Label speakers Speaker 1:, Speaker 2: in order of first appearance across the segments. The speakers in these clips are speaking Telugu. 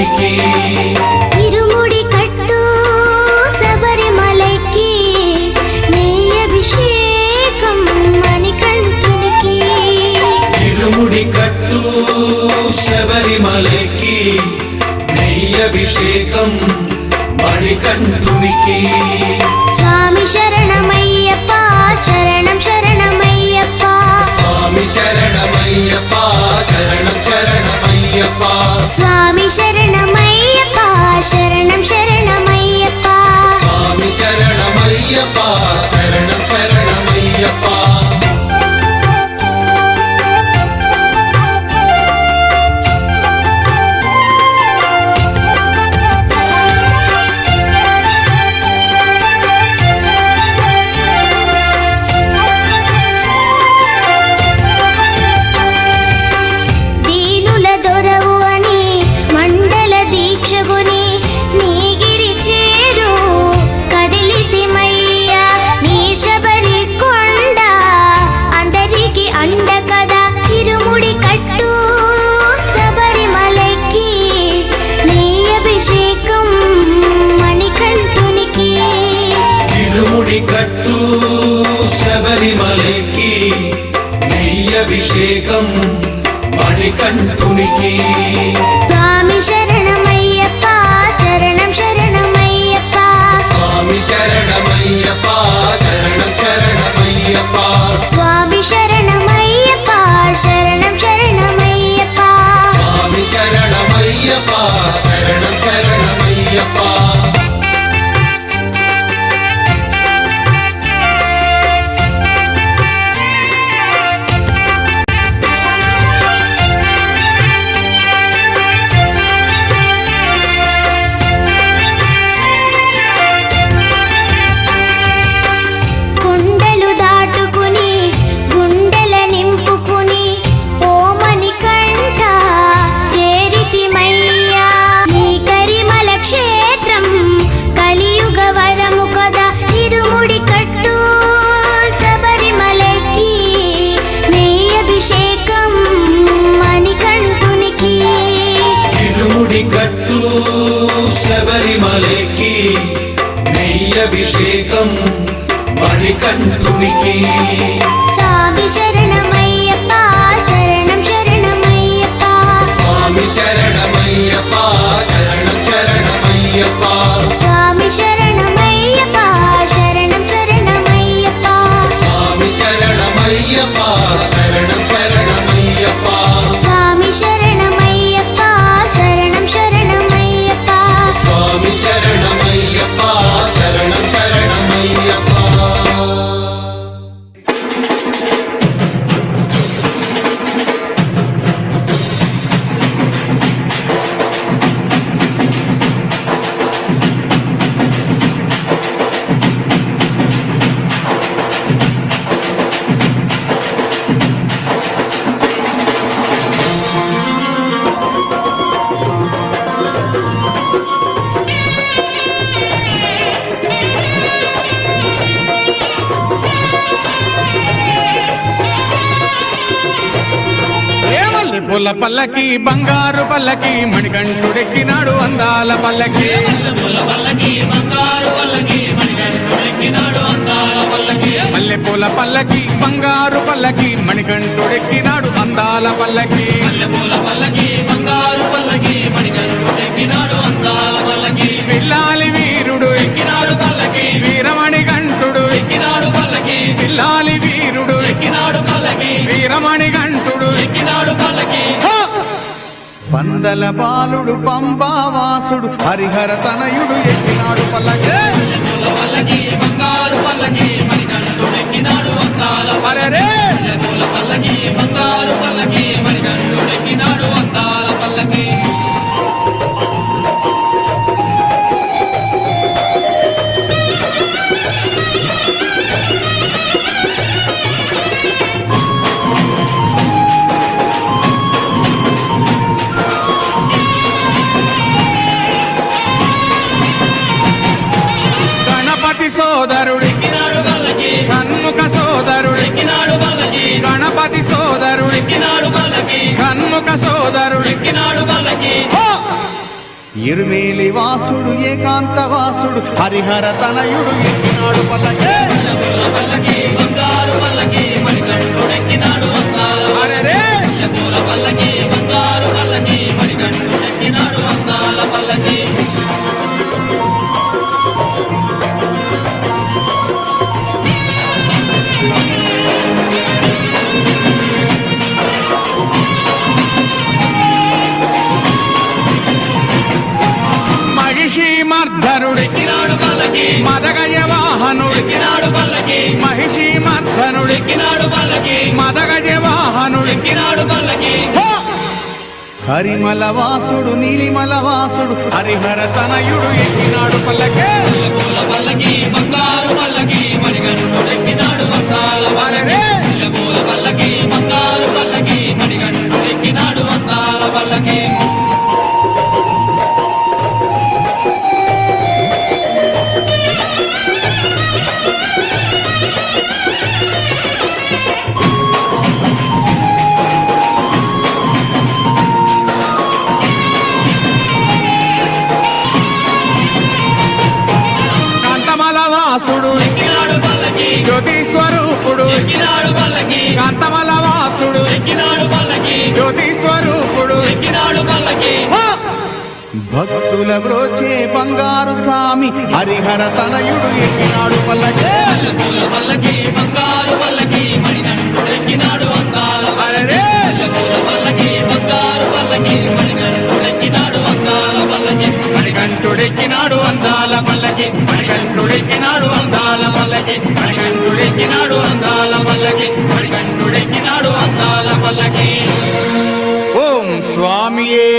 Speaker 1: మణికంఠునికి
Speaker 2: ఇరుముడి కట్టు శబరిమలకి నెయ్యి అభిషేకం మణికంఠునికి
Speaker 1: ఇరుముడి కట్టు శబరిమలకి నెయ్యి అభిషేకం మణికంఠునికి
Speaker 2: స్వామి శరణమయ్యప్ప శరణం శరణమయ్యప్ప
Speaker 1: స్వామి శరణమయ్యప్ప శరణం శరణమయ్యప్ప
Speaker 2: స్వామి శరణమయ్యప్ప శరణం శరణమయ్యప్ప
Speaker 1: స్వామి శరణమయ్యప్ప శరణం శరణమయ్యప్ప
Speaker 2: దీనుల దొరవు అని మండల దీక్షగుని నీగిరి చేరు కదిలితిమయ్యా నీ శబరి కొండ అందరికి అండ కదా ఇరుముడి కట్టు శబరిమలకి నెయ్యి అభిషేకం మణికంఠునికి
Speaker 1: ఇరుముడి కట్టు శబరిమలకి నెయ్యి అభిషేకం మణికంఠునికి
Speaker 2: స్వామి శరణమయ్యప్ప శరణం శరణమయ్యప్ప
Speaker 1: స్వామి శరణమయ్యప్ప శరణం శరణమయ్యప్ప
Speaker 2: స్వామి శరణమయ్యప్ప శరణం శరణమయ్యప్ప
Speaker 1: స్వామి శరణమయ్యప్ప శరణం శరణమయ్యప్ప
Speaker 2: కుండలు దాటుకుని గుండెల నింపుకుని ఓమని కంఠ చేరితిమయ్యా నీ కరిమల క్షేత్రం కలియుగ వరము కదా ఇరుముడి కట్టు శబరిమలకి నెయ్యి అభిషేకం మణికంఠునికి
Speaker 1: ఇరుముడి కట్టు శబరిమలకి నెయ్యి అభిషేకం మణికంఠునికి
Speaker 2: స్వామి శరణమయ్యప్ప శరణం శరణమయ్యప్ప
Speaker 1: స్వామి శరణమయ్యప్ప శరణం శరణమయ్యప్ప
Speaker 2: స్వామి శరణమయ్యప్ప శరణం శరణమయ్యప్ప
Speaker 1: స్వామి శరణమయ్యప్ప శరణం శరణమయ్యప్ప
Speaker 2: స్వామి శరణమయ్యప్ప శరణం శరణమయ్యప్ప
Speaker 1: స్వామి శరణమయ్యప్ప శరణం శరణమయ్యప్ప
Speaker 3: పూల పల్లకి బంగారు పల్లకి మణికంఠుడెక్కినాడు అందాల పల్లకి మల్లె పూల పల్లకి బంగారు పల్లకి మణికంఠుడెక్కినాడు అందాల పల్లకి పిల్లాలి వీరుడు ఎక్కినాడు పల్లకి వీరమణి కంఠుడు ఎక్కినాడు పల్లకి పిల్లాలి వీరుడు ఎక్కినాడు పల్లకి వీరమణి కంఠుడు ఎక్కినాడు పల్లకి పందల బాలుడు పంబావాసుడు హరిహర తనయుడు ఎక్కినాడు పల్లకి బంగారు పల్లకి అరెరే బంగారు పల్లకి మణికంఠుడెక్కినాడు అందాల పల్లకి సోదరుడు కన్ముఖ సోదరుడు గణపతి సోదరుడు కన్ముఖ సోదరుడు
Speaker 4: ఇరుమేలి వాసుడు ఏకాంత వాసుడు హరిహర తనయుడు ఎక్కినాడు పల్లకే
Speaker 3: పూల పల్లకి బంగారు పల్లకి మణికంఠుడెక్కినాడు అందాల
Speaker 4: అరెరే
Speaker 3: పూల పల్లకి బంగారు పల్లకి మణికంఠుడెక్కినాడు అందాల పల్లకి
Speaker 4: మహిషి మర్ధనుడు
Speaker 3: ఎక్కినాడు పల్లకి
Speaker 4: మదగజ వాహనుడు
Speaker 3: ఎక్కినాడు పల్లకి
Speaker 4: మహిషి మర్ధనుడు
Speaker 3: ఎక్కినాడు పల్లకి
Speaker 4: మదగజ వాహనుడు
Speaker 3: ఎక్కినాడు పల్లకి
Speaker 4: హరిమల వాసుడు నీలిమల వాసుడు హరిహర తనయుడు ఎక్కినాడు పల్లకే
Speaker 3: పూల పల్లకి బంగారు పల్లకి మణికంఠుడెక్కినాడు అందాల
Speaker 4: అరెరే
Speaker 3: పూల పల్లకి బంగారు పల్లకి మణికంఠుడెక్కినాడు అందాల పల్లకి
Speaker 4: కాంతమల వాసుడు
Speaker 3: ఎక్కినాడు పల్లకి
Speaker 4: జ్యోతి స్వరూపుడు
Speaker 3: ఎక్కినాడు పల్లకి
Speaker 4: కాంతమల వాసుడు
Speaker 3: ఎక్కినాడు పల్లకి
Speaker 4: జ్యోతి స్వరూపుడు
Speaker 3: ఎక్కినాడు పల్లకి
Speaker 4: భక్తుల బ్రోచే బంగారు స్వామి హరిహర తనయుడు ఎక్కినాడు పల్లకే
Speaker 3: పూల పల్లకి బంగారు పల్లకి మణికంఠుడెక్కినాడు అందాల
Speaker 4: అరెరే
Speaker 3: పూల పల్లకి బంగారు పల్లకి మణికంఠుడెక్కినాడు అందాల పల్లకి
Speaker 4: మణికంఠుడెక్కినాడు అందాల పల్లకి మణికంఠుడెక్కినాడు అందాల పల్లకి మణికంఠుడెక్కినాడు అందాల పల్లకి మణికంఠుడెక్కినాడు అందాల పల్లకి ఓం స్వామియే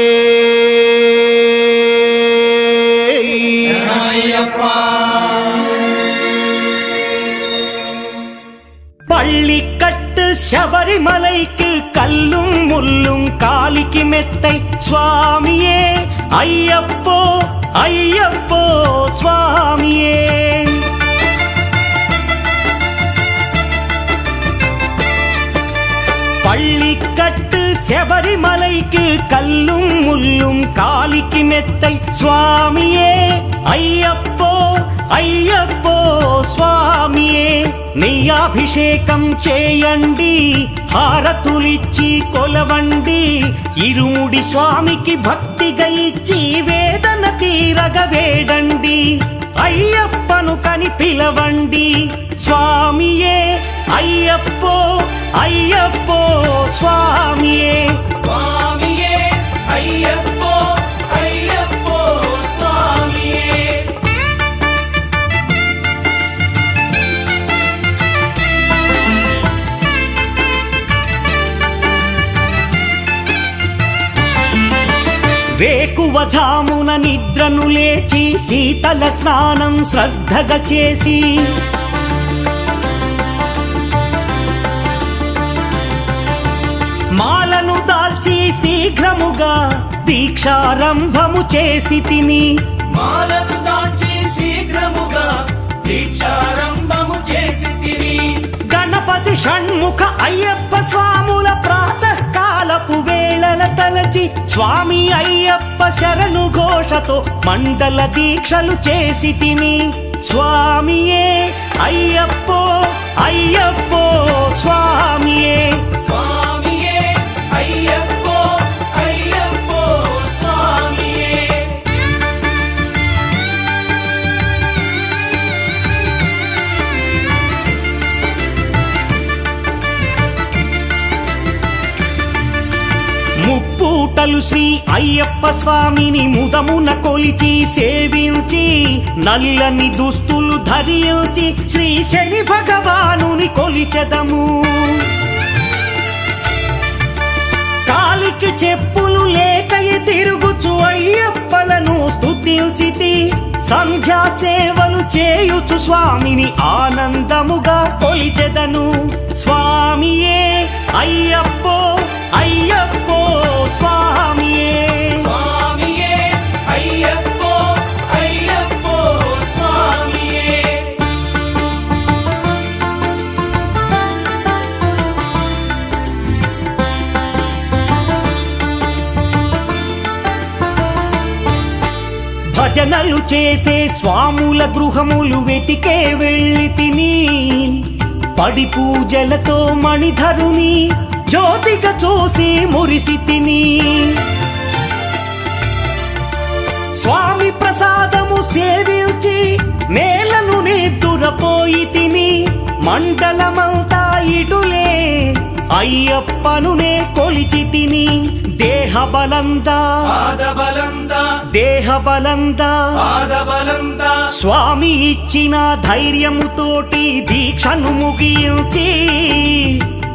Speaker 5: பள்ளிக்கட்டு சபரிமலைக்கு கல்லும் முள்ளும் காலிக்கு மெத்தை சுவாமியே ஐயப்போ ஐயப்போ சுவாமியே பள்ளிக்கட்டு சபரிமலைக்கு கல்லும் முள்ளும் காலிக்கு மெத்தை சுவாமியே ஐயப்போ ஐயப்போ స్వామియే నీ అభిషేకం చేయండి హారతులిచ్చి కొలవండి ఇరుముడి స్వామికి భక్తిగా ఇచ్చి వేదన తీరగ వేడండి అయ్యప్పను కని పిలవండి స్వామియే అయ్యప్పో అయ్యప్పో స్వామియే స్వామియే అయ్యప్పో అయ్యప్పో స్వామియే వేకువజామున నిద్రను లేచి శీతల స్నానం శ్రద్ధగా చేసి మాలను దాల్చి శీఘ్రముగా దీక్షారంభము చేసి తిని మాలను దాల్చి శీఘ్రముగా దీక్షారంభము చేసి తిని గణపతి షణ్ముఖ అయ్యప్ప స్వాముల ప్రాతకాలపు వేళల తలచి స్వామి అయ్యప్ప శరణు ఘోషతో మండల దీక్షలు చేసి తిని స్వామియే అయ్యప్పో అయ్యప్పో స్వామియే స్వామియే అయ్యప్పో అయ్యప్పో స్వామియే ముప్పూటలు శ్రీ అయ్యప్ప స్వామిని ముదమున కొలిచి సేవించి నల్లని దుస్తులు ధరించి శ్రీ శని భగవానుని కొలిచెదము కాలికి చెప్పులు లేకయి తిరుగుచు అయ్యప్పలను స్తుతించితి సంధ్యా సేవలు చేయుచు స్వామిని ఆనందముగా కొలిచెదను స్వామియే అయ్యప్పో అయ్యప్పో స్వామియే స్వామియే అయ్యప్పో అయ్యప్పో స్వామియే భజనలు చేసే స్వాముల గృహములు వెతికే వెళ్ళి తిని పడి పూజలతో మణిధరుని జ్యోతిగా చూసి మురిసి తిని స్వామి ప్రసాదము సేవించి నేలను నిద్దురపోయి తిని మండలమంతా ఇటులే అయ్యప్పనునే కొలిచి తిని దేహబలందా స్వామి ఇచ్చిన ధైర్యముతోటి దీక్షను ముగించి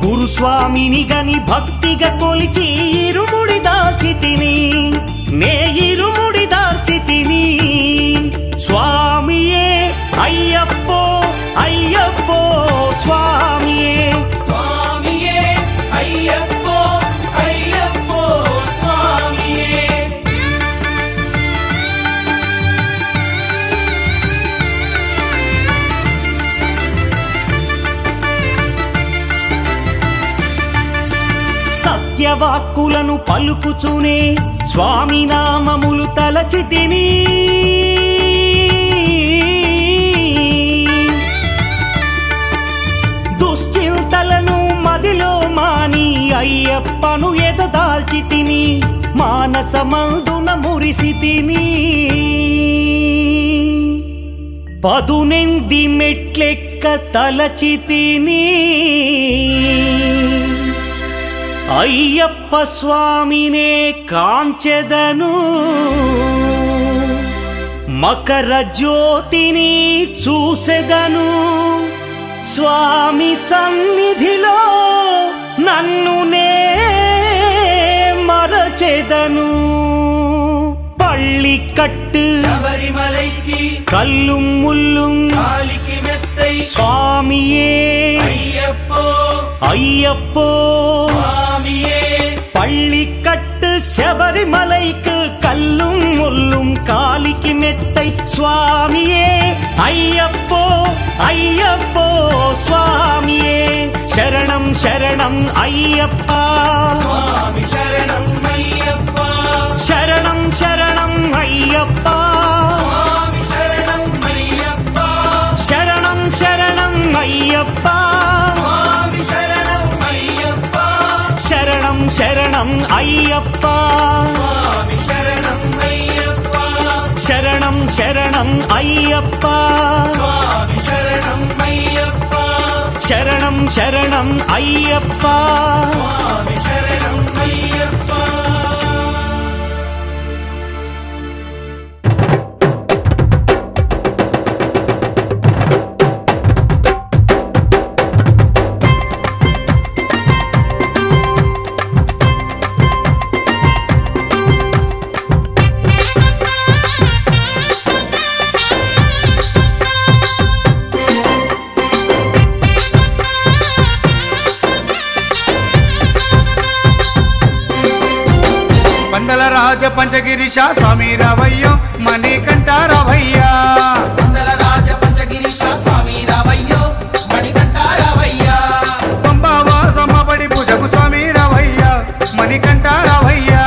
Speaker 5: గురుస్వామిని గని భక్తిగా కొలిచి ఇరుముడి దాల్చి తిని నే ఇరుముడి దాల్చి తిని స్వామియే అయ్యప్పో అయ్యప్పో స్వామియే స్వామియే అయ్యప్పో అయ్యప్పో స్వామియే సత్యవాక్కులను పలుకుచునే స్వామి నామములు తలచి తిని దుశ్చింతలను మదిలో మాని అయ్యప్పను ఎదదాల్చి తిని మానసమందున మురిసి తిని పదునెంది మెట్లెక్క తలచి తిని అయ్యప్ప స్వామినే కాంచెదను మకర జ్యోతిని చూసెదను స్వామి సన్నిధిలో నన్ను నే మరచెదను పళ్ళి కట్టు
Speaker 3: శబరిమలైకి
Speaker 5: కల్லும் ముల్லும்
Speaker 3: కాలికి మెత్తై
Speaker 5: స్వామియే
Speaker 3: అయ్యప్పో
Speaker 5: అయ్యప్పో
Speaker 3: స్వామియే
Speaker 5: பள்ளிக்கட்டு శబరిమలైக்கு கல்லும் முள்ளும் காலிக்கு மெத்தை சுவாமியே ஐயப்போ ஐயப்போ சுவாமியே శరణం శరణం అయ్యప్పా
Speaker 3: స్వామి శరణం అయ్యప్ప
Speaker 5: శరణం శరణం అయ్యప్పా
Speaker 3: స్వామి శరణం అయ్యప్ప
Speaker 5: శరణం శరణం అయ్యప్పా
Speaker 3: స్వామి శరణం అయ్యప్ప
Speaker 5: శరణం శరణం అయ్యప్పా
Speaker 3: స్వామి శరణం అయ్యప్ప
Speaker 5: శరణం శరణం అయ్యప్పా
Speaker 3: స్వామి శరణం అయ్యప్ప
Speaker 5: శరణం శరణం అయ్యప్పా
Speaker 3: స్వామి శరణం అయ్యప్ప
Speaker 4: పందల రాజ పంచగిరిశ స్వామి రావయ్యో మణికంఠ రావయ్యా
Speaker 3: మందల రాజ పంచగిరీశ స్వామి రావయ్యో మణికంఠ రావయ్యా
Speaker 4: పంబావాసమ్మబడి పూజకు స్వామి రావయ్యా మణికంఠ రావయ్యా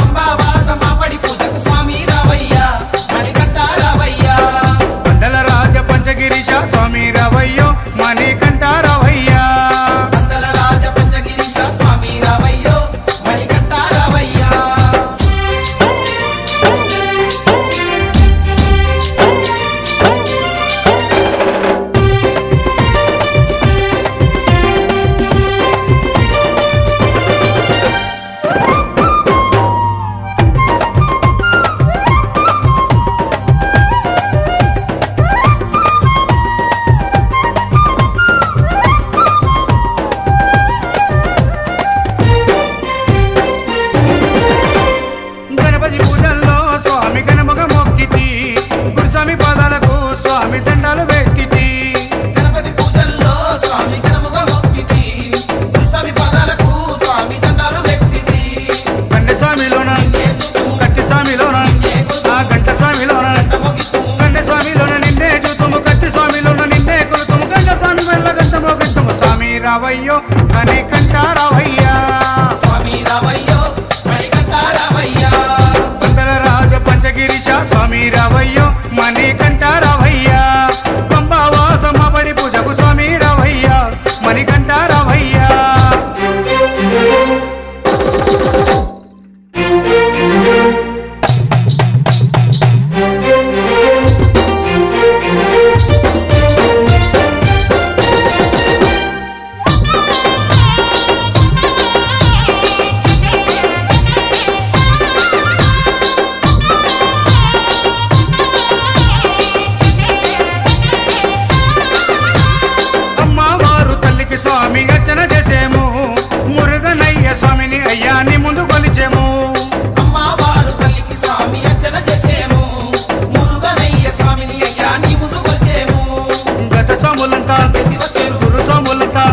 Speaker 3: అంబావాసమాపడి పూజకు స్వామి రావయ్యా మణికంఠ రావయ్యా
Speaker 4: పందల రాజ పంచగిరిశ స్వామి రావయ్యో మణికంఠ రావయ్యా
Speaker 3: మందల రాజ పంచగిరీశ స్వామి రావయ్యో మణికంఠ రావయ్యా
Speaker 4: గణపతి పూజల్లో స్వామి గణముగ మొక్కితి గురుస్వామి పాదాలకు స్వామి దండాలు పెట్టితి
Speaker 3: గణపతి పూజల్లో స్వామి గణముగా మొక్కితి గురుస్వామి పాదాలకు స్వామి దండాలు పెట్టితి
Speaker 4: కండె స్వామిలోన కత్తి స్వామిలోన ఆ గంట స్వామిలోన కండె స్వామిలోన నిన్నే చూతుము కత్తి స్వామిలోన నిన్నే కొలుతుము గంట స్వామి వెళ్ళ గంటమో గంటము స్వామి రావయ్యో మణికంఠ రావయ్యా
Speaker 3: స్వామి రావయ్యో మణికంఠ రావయ్యా
Speaker 4: పందల రాజ పంచగిరిశ స్వామి రావయ్యో మణికంఠ రావయ్యా పంబావాసమ్మ బడి పూజకు స్వామి రావయ్యా మణికంఠ రావయ్యా అమ్మవారు తల్లికి స్వామి అర్చన చేసేము మురుగనయ్య స్వామిని అయ్యాని ముందు కొలిచేము
Speaker 6: అమ్మవారు తల్లికి స్వామి అర్చన చేసేము మురుగనయ్య స్వామిని అయ్యా నీ ముందు కొలిసేము
Speaker 4: గత స్వాములంతా
Speaker 6: చేసి వచ్చేరు
Speaker 4: గురు స్వాములంతా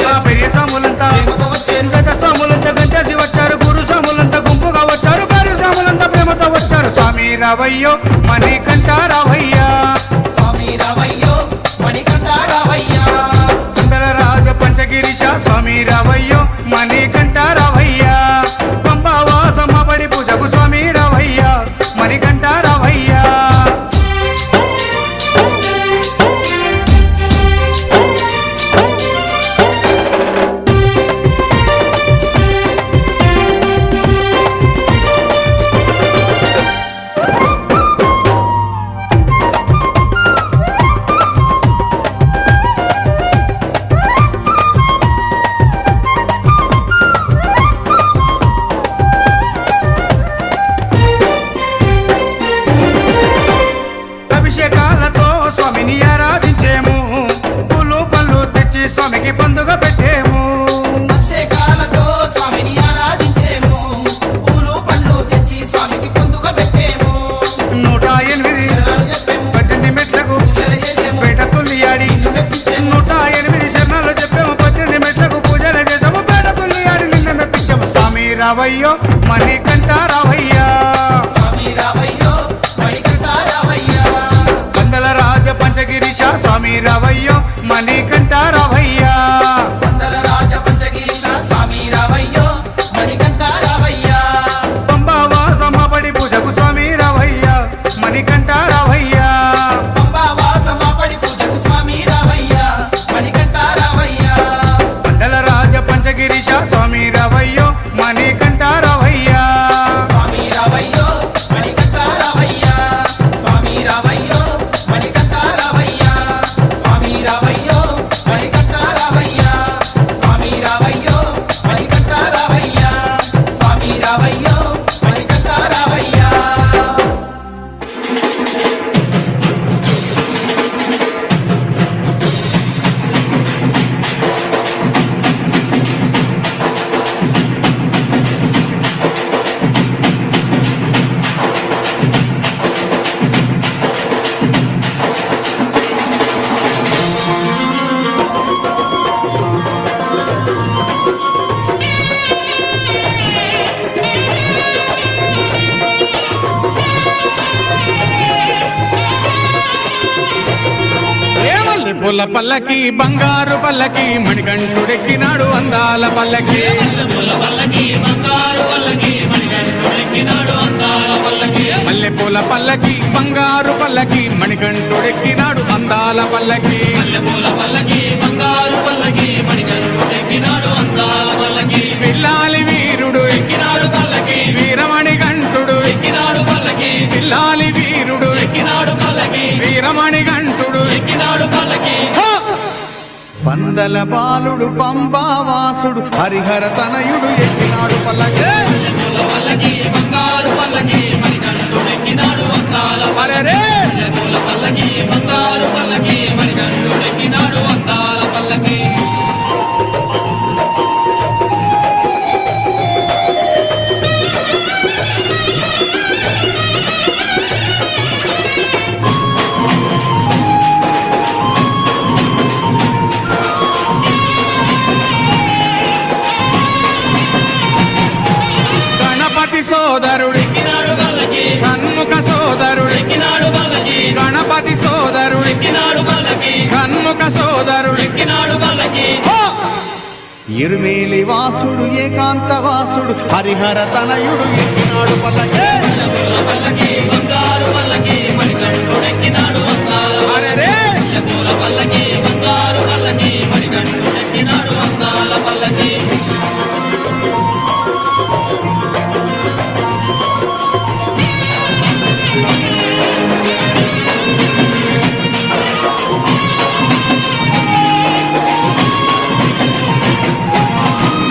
Speaker 4: ఆ పెరియ స్వాములంతా
Speaker 6: ప్రేమతో వచ్చేరు
Speaker 4: గత స్వాములంతా గంటేసి వచ్చారు గురు స్వాములంతా గుంపుగా వచ్చారు పేరు స్వాములంతా ప్రేమతో వచ్చారు స్వామి రావయ్యో మణికంఠ రావయ్యా
Speaker 6: స్వామి రావయ్యో మణికంఠ రావయ్యా
Speaker 4: కుండల రాజ పంచగిరీశ స్వామి రావయ్యో మణికంఠ రావయ్యా పంబావాసమ్మ బడి పూజకు స్వామి రావయ్యా మణికంఠ రావయ్యా అభిషేకాలతో స్వామిని ఆరాధించేము పూలు పళ్ళు తెచ్చి స్వామికి పండుగ పెట్టేము
Speaker 6: అభిషేకాలతో స్వామిని ఆరాధించేము పూలు పండ్లు తెచ్చి స్వామికి పొందుగా పెట్టేము
Speaker 4: 108
Speaker 6: శరణాలు చెప్పేము
Speaker 4: 18 మెట్లకు
Speaker 6: పూజలు చేసేము
Speaker 4: పేట తుల్లియాడి
Speaker 6: నిన్ను మెప్పించేము
Speaker 4: 108 శరణాలు చెప్పాము 18 మెట్లకు పూజలు చేసాము పేట తుల్లియాడి నిన్న మెప్పించాము స్వామి రావయ్యో మణికంఠ రావయ్యా
Speaker 6: స్వామి రావయ్యో మణికంఠ రావయ్యా
Speaker 4: పందల రాజ పంచగిరీశ స్వామి రావయ్యో మణికంఠ రావయ్యా
Speaker 6: వందల రాజ పంచగిరీశ స్వామి రావయ్యో మణికంఠ రావయ్యా
Speaker 4: పంబావాసమ్మ బడి పూజకు స్వామి రావయ్యా మణికంఠ రావయ్యా
Speaker 6: పంబావాసమ్మ పడి పూజకు స్వామి రావయ్యా మణికంఠ రావయ్యా
Speaker 4: పందల రాజ పంచగిరీశ స్వామి రావయ్యో మణికంఠ రావయ్యా
Speaker 6: స్వామి రావయ్యో మణికంఠ రావయ్యా స్వామి రావయ్యో మణికంఠ రావయ్యా స్వామి రావయ్యో మణికంఠ రావయ్యా స్వామి రావయ్యో మణికంఠ రావయ్యా స్వామి రావయ్యో మణికంఠ రావయ్యా
Speaker 7: ఏమల్లి పుల్ల పల్లకి బంగారు పల్లకి మణికంఠుడెక్కినాడు అందాల పల్లకి
Speaker 3: పూల పల్లకి బంగారు పల్లకి మణికంఠుడెక్కినాడు అందాల పల్లకి
Speaker 7: మల్లె పూల పల్లకి బంగారు పల్లకి మణికంఠుడెక్కినాడు అందాల పల్లకి
Speaker 3: పూల పల్లకి బంగారు పల్లకి మణికంఠుడెక్కినాడు అందాల పల్లకి
Speaker 7: పిల్లాలి వీరుడు
Speaker 3: ఎక్కినాడు పల్లకి
Speaker 7: వీరమణికంఠుడు
Speaker 3: ఎక్కినాడు పల్లకి
Speaker 7: పిల్లాలి వీరుడు
Speaker 3: ఎక్కినాడు పల్లకి
Speaker 7: వీరమణికంఠుడు
Speaker 3: ఎక్కినాడు పల్లకి
Speaker 7: పందల బాలుడు పంబావాసుడు హరిహర తనయుడు ఎక్కినాడు పల్లకి
Speaker 3: పూల పల్లకి బంగారు పల్లకి మణికంఠుడెక్కినాడు అందాల
Speaker 7: అరెరే
Speaker 3: పూల పల్లకి బంగారు పల్లకి మణికంఠుడెక్కినాడు అందాల పల్లకి
Speaker 7: గణపతి సోదరుడు
Speaker 3: ఎక్కినాడు పల్లకి
Speaker 7: షణ్ముఖ సోదరుడు
Speaker 3: ఎక్కినాడు పల్లకి
Speaker 7: గణపతి సోదరుడు
Speaker 3: ఎక్కినాడు పల్లకి
Speaker 7: షణ్ముఖ సోదరుడు
Speaker 3: ఎక్కినాడు పల్లకి
Speaker 7: ఇరుమేలి వాసుడు ఏకాంత వాసుడు హరిహర తనయుడు ఎక్కినాడు పల్లకి
Speaker 3: పూల పల్లకి బంగారు పల్లకి మణికంఠుడెక్కినాడు అందాల
Speaker 7: అరెరే
Speaker 3: పూల పల్లకి బంగారు పల్లకి మణికంఠుడెక్కినాడు అందాల పల్లకి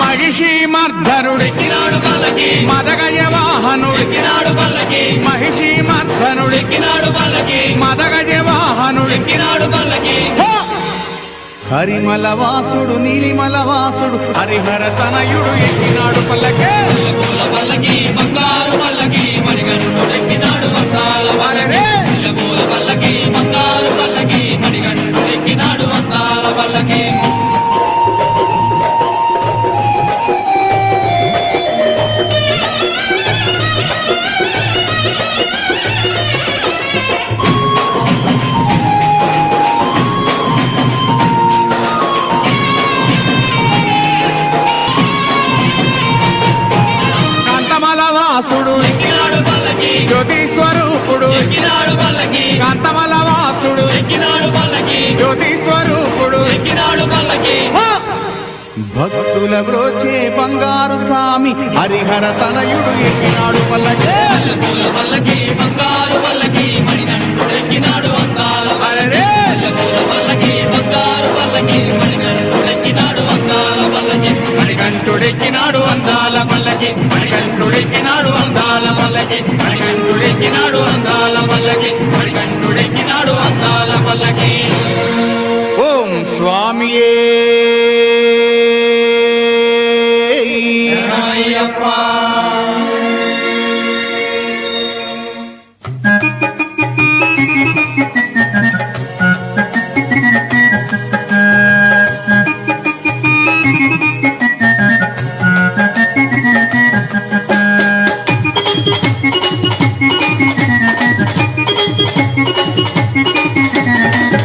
Speaker 7: మహిషి మర్ధనుడి
Speaker 3: ఎక్కినాడు పల్లకి
Speaker 7: మదగజ వాహనుడి
Speaker 3: ఎక్కినాడు పల్లకి
Speaker 7: మహిషి మర్ధనుడి
Speaker 3: ఎక్కినాడు పల్లకి
Speaker 7: మదగజ వాహనుడి
Speaker 3: ఎక్కినాడు పల్లకి
Speaker 7: హరిమల వాసుడు నీలిమల వాసుడు హరిహర తనయుడు ఎక్కినాడు పల్లకే
Speaker 3: పూల పల్లకి బంగారు పల్లకి మణికంఠుడెక్కినాడు అందాల
Speaker 7: అరెరే
Speaker 3: పూల పల్లకి బంగారు పల్లకి మణికంఠుడెక్కినాడు అందాల పల్లకి
Speaker 7: కాంతమల వాసుడు
Speaker 3: ఎక్కినాడు పల్లకి
Speaker 7: జ్యోతి స్వరూపుడు
Speaker 3: ఎక్కినాడు పల్లకి
Speaker 7: కాంతమల వాసుడు
Speaker 3: ఎక్కినాడు పల్లకి
Speaker 7: జ్యోతి స్వరూపుడు
Speaker 3: ఎక్కినాడు పల్లకి
Speaker 7: భక్తుల బ్రోచే బంగారు స్వామి హరిహర తనయుడు ఎక్కినాడు పల్లకే
Speaker 3: పూల పల్లకి బంగారు పల్లకి మణికంఠుడెక్కినాడు అందాల
Speaker 7: అరెరే
Speaker 3: పూల పల్లకి బంగారు పల్లకి మణికంఠుడెక్కినాడు అందాల పల్లకి
Speaker 7: మణికంఠుడెక్కినాడు అందాల పల్లకి మణికంఠుడెక్కినాడు అందాల పల్లకి మణికంఠుడెక్కినాడు అందాల పల్లకి మణికంఠుడెక్కినాడు అందాల పల్లకి ఓం స్వామియే
Speaker 3: అయ్యప్ప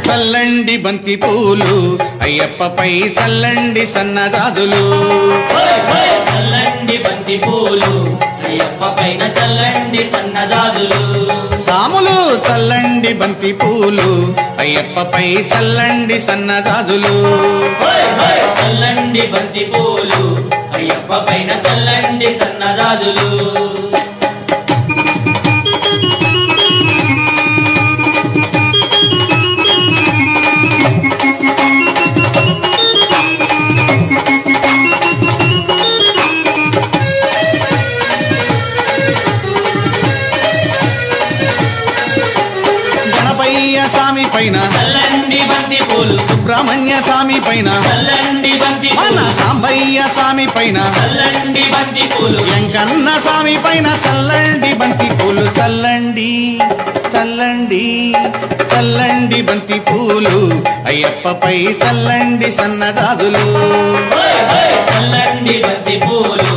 Speaker 7: చల్లండి బంతి పూలు అయ్యప్పపై చల్లండి సన్నదాదులు
Speaker 3: చల్లండి బంతి పూలు అయ్యప్ప పైన చల్లండి సన్నజాజులు
Speaker 7: సాములు చల్లండి బంతి పూలు అయ్యప్పపై చల్లండి సన్నదాదులు
Speaker 3: చల్లండి బంతి పూలు అయ్యప్ప పైన చల్లండి సన్నజాజులు
Speaker 7: గణపయ్య స్వామి పైన
Speaker 3: చల్లండి బంతి పూలు
Speaker 7: సుబ్రహ్మణ్య స్వామి పైన
Speaker 3: చల్లండి బంతి
Speaker 7: మన
Speaker 3: పూలు
Speaker 7: సాంబయ్య స్వామి పైన
Speaker 3: చల్లండి బంతి పూలు
Speaker 7: వెంకన్న స్వామి పైన చల్లండి బంతి పూలు చల్లండి చల్లండి చల్లండి బంతి పూలు అయ్యప్పపై చల్లండి సన్నదాదులు
Speaker 3: చల్లండి బంతి పూలు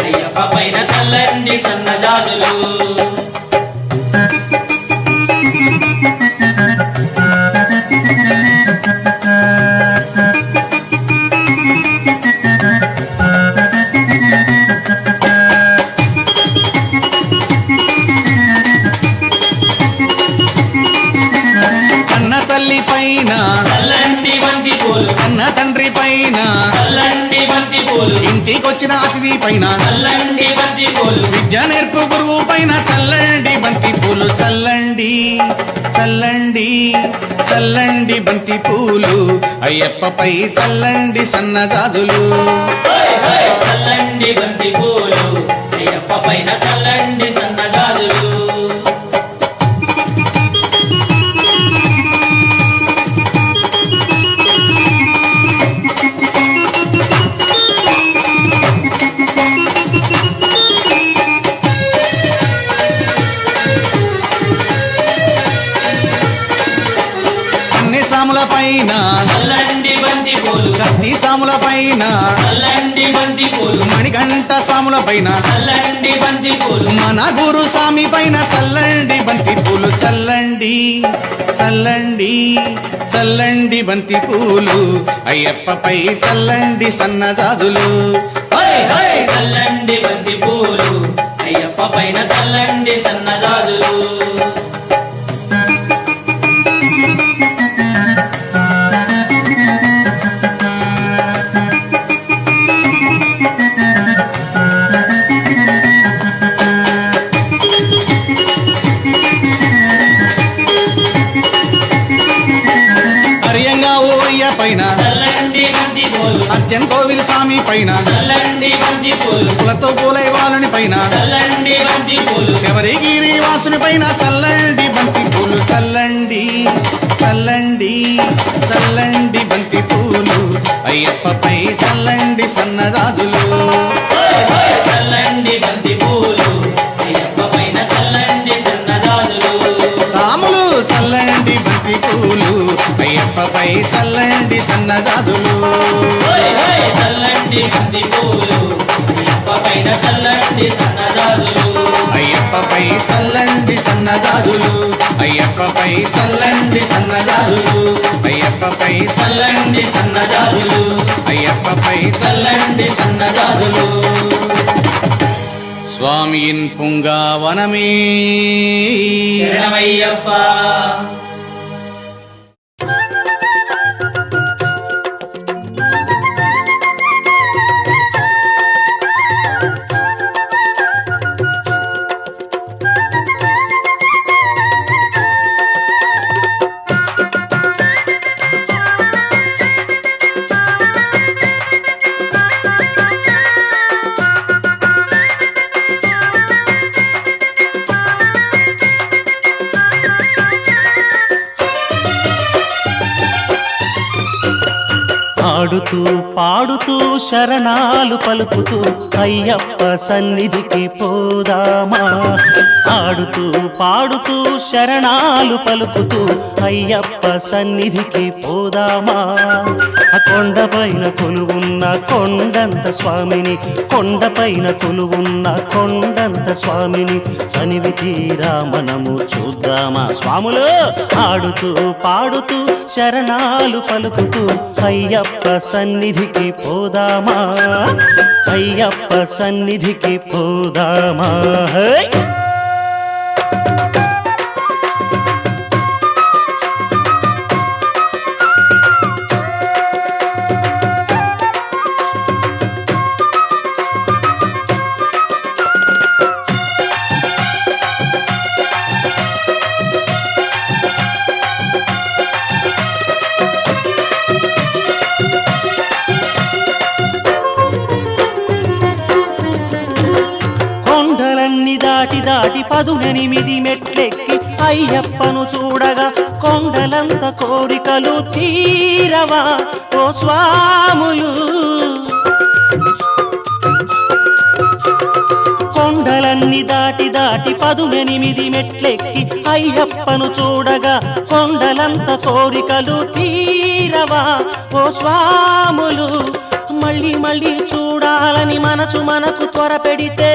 Speaker 3: అయ్యప్ప పైన చల్లండి సన్నజాజులు
Speaker 7: కన్న తల్లి పైన
Speaker 3: చల్లండి బంతి పూలు
Speaker 7: కన్న తండ్రి పైన
Speaker 3: చల్లండి బంతి పూలు
Speaker 7: ఇంటికొచ్చిన అతిథి పైన
Speaker 3: చల్లండి బంతి పూలు
Speaker 7: విద్య నేర్పు గురువు పైన చల్లండి బంతి పూలు చల్లండి చల్లండి చల్లండి బంతి పూలు అయ్యప్పపై చల్లండి సన్నదాదులు
Speaker 3: చల్లండి బంతి పూలు అయ్యప్ప పైన చల్లండి సన్నజాజులు
Speaker 7: అన్ని సాముల పైన
Speaker 3: చల్లండి బంతి పూలు
Speaker 7: కత్తి సాముల పైన
Speaker 3: చల్లండి బంతి పూలు
Speaker 7: మణిగంట సాముల పైన
Speaker 3: చల్లండి బంతి పూలు
Speaker 7: మన గురు స్వామి పైన చల్లండి బంతి పూలు చల్లండి చల్లండి చల్లండి బంతి పూలు అయ్యప్పపై చల్లండి సన్నదాదులు
Speaker 3: చల్లండి బంతి పూలు అయ్యప్ప పైన చల్లండి సన్నజాజులు
Speaker 7: హరియంగా ఓయ్య పైన
Speaker 3: చల్లండి బంతి పూలు
Speaker 7: అర్జన్ కోవిల్ స్వామి పైన
Speaker 3: చల్లండి బంతి పూలు
Speaker 7: పూలతో పూలై వాళ్ళని పైన
Speaker 3: చల్లండి బంతి పూలు
Speaker 7: శబరిగిరి వాసుని పైన చల్లండి బంతి పూలు చల్లండి చల్లండి చల్లండి బంతి పూలు అయ్యప్పపై చల్లండి సన్నజాజులు
Speaker 3: చల్లండి బంతి పూలు అయ్యప్ప పైన చల్లండి సన్నజాజులు
Speaker 7: సాములు చల్లండి బంతి పూలు అయ్యప్పపై చల్లండి సన్నజాజులు
Speaker 3: చల్లండి బంతి పూలు అయ్యప్ప పైన చల్లండి సన్నజాజులు
Speaker 7: అయ్యప్పపై చల్లండి సన్నజాజులు అయ్యప్పపై చల్లండి సన్నజాజులు అయ్యప్పపై చల్లండి సన్నజాజులు అయ్యప్పపై చల్లండి సన్నజాజులు స్వామియిన్ పుంగావనమే
Speaker 3: శరణమయ్యప్ప
Speaker 5: ఆడుతూ పాడుతూ శరణాలు పలుకుతూ అయ్యప్ప సన్నిధికి పోదామా ఆడుతూ పాడుతూ శరణాలు పలుకుతూ అయ్యప్ప సన్నిధికి పోదామా ఆ కొండపైన కొలువున్న కొండంత స్వామిని కొండపైన కొలువున్న కొండంత స్వామిని సన్నిధి తీరా మనము చూద్దామా స్వాములు ఆడుతూ పాడుతూ శరణాలు పలుకుతూ అయ్యప్ప సన్నిధికి పోదామా అయ్యప్ప సన్నిధికి పోదామా దాటి దాటి 18 మెట్లెక్కి అయ్యప్పను చూడగా కొండలంత కోరికలు తీరవా ఓ స్వాములు కొండలన్నీ దాటి దాటి 18 మెట్లెక్కి అయ్యప్పను చూడగా కొండలంత కోరికలు తీరవా ఓ స్వాములు మళ్ళీ మళ్ళీ చూడాలని మనసు మనకు త్వరపెడితే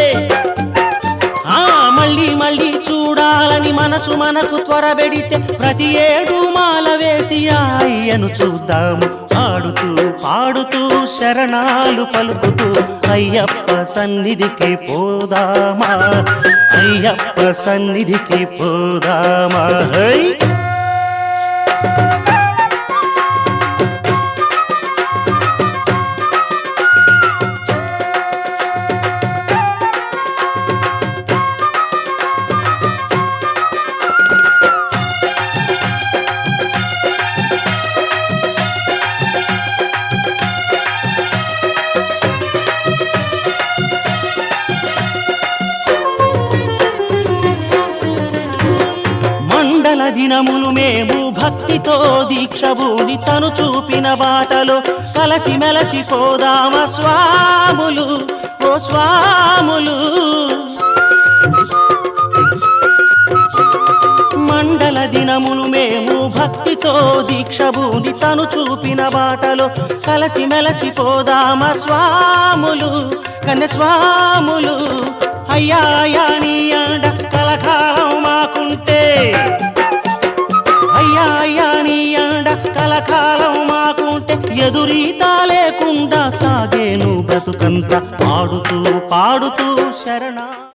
Speaker 5: మళ్ళీ మళ్ళీ చూడాలని మనసు మనకు త్వరబెడితే ప్రతి ఏడు మాల వేసి అయ్యను చూద్దాము పాడుతూ పాడుతూ శరణాలు పలుకుతూ అయ్యప్ప సన్నిధికి పోదామా అయ్యప్ప సన్నిధికి పోదామా దినములు మేము భక్తితో దీక్షభూని తను చూపిన బాటలో కలసి మెలసి పోదామా స్వాములు ఓ స్వాములు మండల దినములు మేము భక్తితో దీక్షభూని తను చూపిన బాటలో కలసి మెలసి పోదామా స్వాములు కన్య స్వాములు అయ్యా అయ్యా నీ అండ కలకాలం మాకుంటే అయ్యా నీ అండ కలకాలం మాకుంటే ఎదురీత లేకుండా సాగేను బ్రతుకంతా పాడుతూ పాడుతూ శరణ